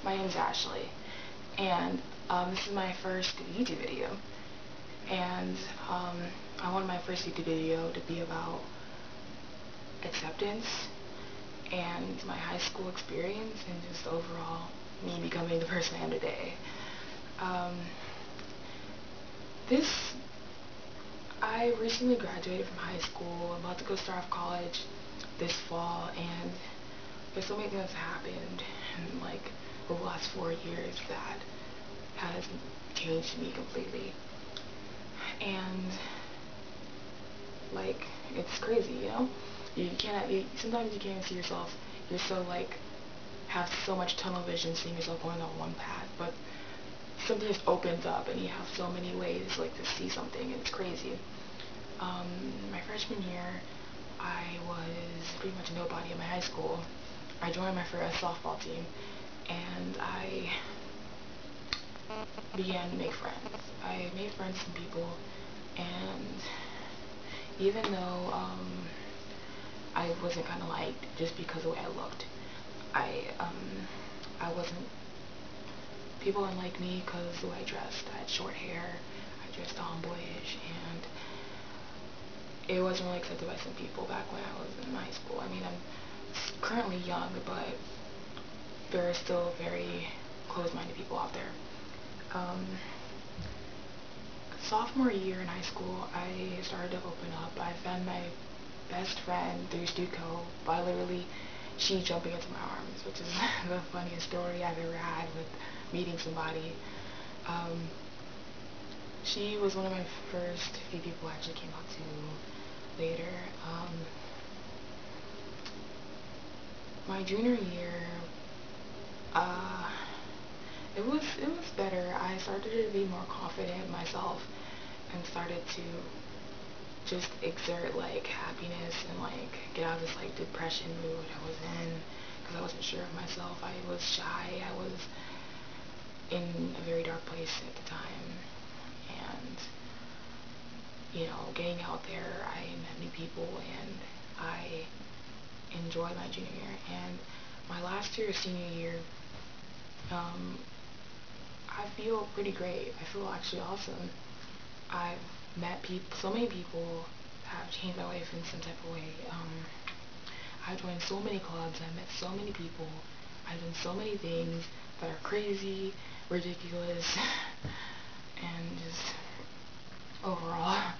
My name is Ashley, and this is my first YouTube video. And I wanted my first YouTube video to be about acceptance and my high school experience and just overall me becoming the person I am today. Um, this, I recently graduated from high school. I'm about to go start off college this fall, and there's so many things that happened in like the last 4 years that has changed me completely. And like, it's crazy, you know? You cannot, sometimes you can't see yourself. You're so like, have so much tunnel vision seeing yourself going on one path, but something just opens up and you have so many ways like to see something, and it's crazy. My freshman year, I was pretty much a nobody in my high school. I joined my first softball team, and I began to make friends. I made friends with some people, and even though I wasn't kind of liked just because of the way I looked, I wasn't. People didn't like me because of the way I dressed. I had short hair. I dressed tomboyish, and it wasn't really accepted by some people back when I was in high school. I mean, I'm currently young, but there are still very closed-minded people out there. Sophomore year in high school, I started to open up. I found my best friend through Stuco by literally she jumping into my arms, which is the funniest story I've ever had with meeting somebody. She was one of my first few people I actually came out to later. My junior year, it was better. I started to be more confident in myself and started to just exert like happiness and like get out of this like depression mood I was in because I wasn't sure of myself. I was shy. I was in a very dark place at the time, and getting out there, I met new people, and I enjoyed my junior year. And my last year, senior year, I feel pretty great. I feel actually awesome. I've met people, so many people have changed my life in some type of way. I've joined so many clubs, I've met so many people, I've done so many things that are crazy, ridiculous, and just overall,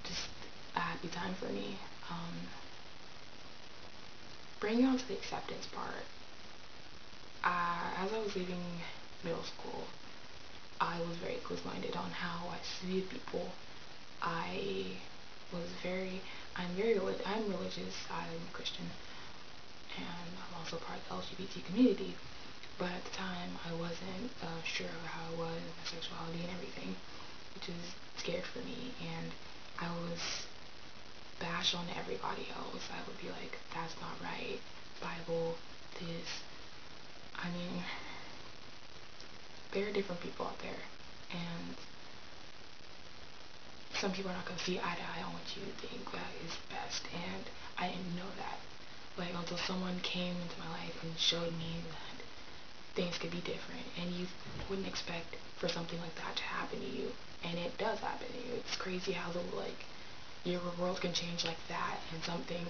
just a happy time for me. Bringing on to the acceptance part, as I was leaving middle school, I was very close-minded on how I see people. I was very, I'm religious, I'm Christian, and I'm also part of the LGBT community, but at the time I wasn't sure of how I was, my sexuality and everything, which is scared for me, and I was bash on everybody else. I would be like, that's not right, Bible, this, I mean, there are different people out there, and some people are not going to see eye to eye on what you think that is best, and I didn't know that. Like, until someone came into my life and showed me that things could be different, and you wouldn't expect for something like that to happen to you, and it does happen to you. It's crazy how your world can change like that, and something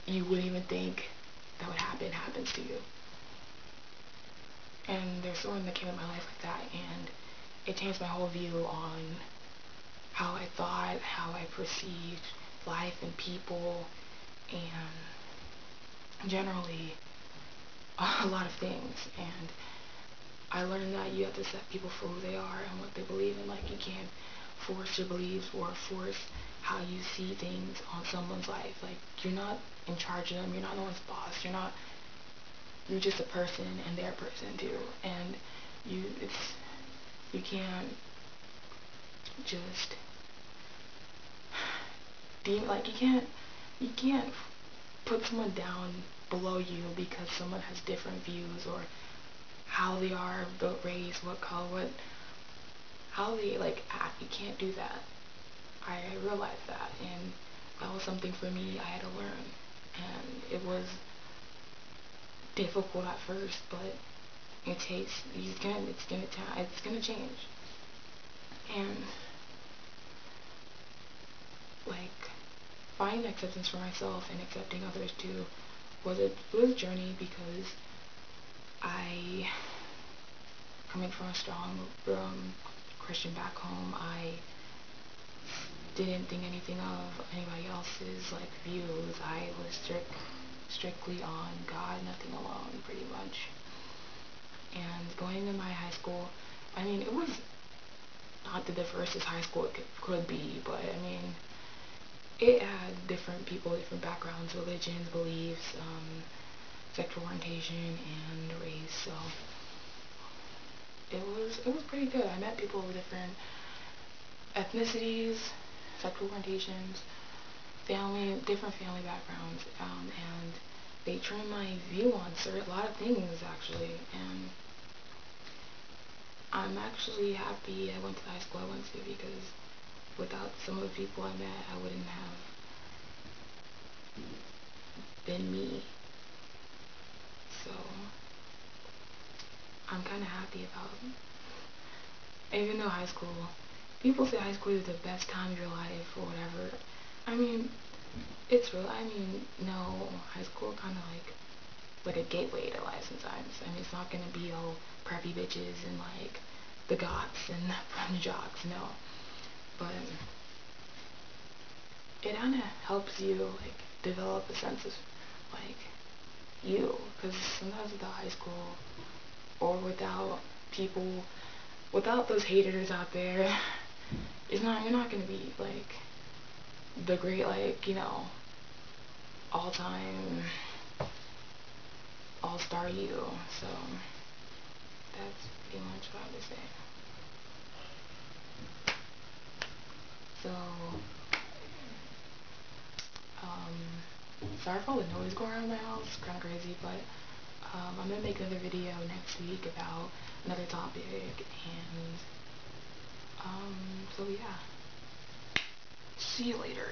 you wouldn't even think that would happen happens to you. And there's someone that came in my life like that, and it changed my whole view on how I thought, how I perceived life and people, and generally a lot of things. And I learned that you have to accept people for who they are and what they believe in. Like, you can't force your beliefs or force how you see things on someone's life. Like, you're not in charge of them, you're not no one's boss, you're just a person, and they're a person too. And you can't just like, you can't put someone down below you because someone has different views or how they are, the race, what color, how they like act. You can't do that. I realized that, and that was something for me I had to learn, and it was difficult at first, but it's gonna change. And like finding acceptance for myself and accepting others too was a journey, because I, coming from a strong Christian back home, I didn't think anything of anybody else's like views. I was strictly on God, nothing alone, pretty much. And going to my high school, I mean, it was not the diversest high school it could be, but I mean, it had different people, different backgrounds, religions, beliefs, sexual orientation, and race. So it was pretty good. I met people of different ethnicities, sexual orientations, different family backgrounds, and they trained my view on a lot of things actually. And I'm actually happy I went to the high school I went to, because without some of the people I met, I wouldn't have been me. So I'm kind of happy about it. Even though high school, people say high school is the best time of your life or whatever. I mean, it's real. I mean, no, high school kind of like a gateway to life sometimes. I mean, it's not gonna be all preppy bitches and like the goths and the fun jocks, no. But it kind of helps you like develop a sense of like you, because sometimes without high school or without people, without those haters out there, you're not gonna be like the great, like, all time all-star you. So that's pretty much what I would say. So sorry for all the noise going around my house. It's kind of crazy, but I'm gonna make another video next week about another topic, and so yeah. See you later.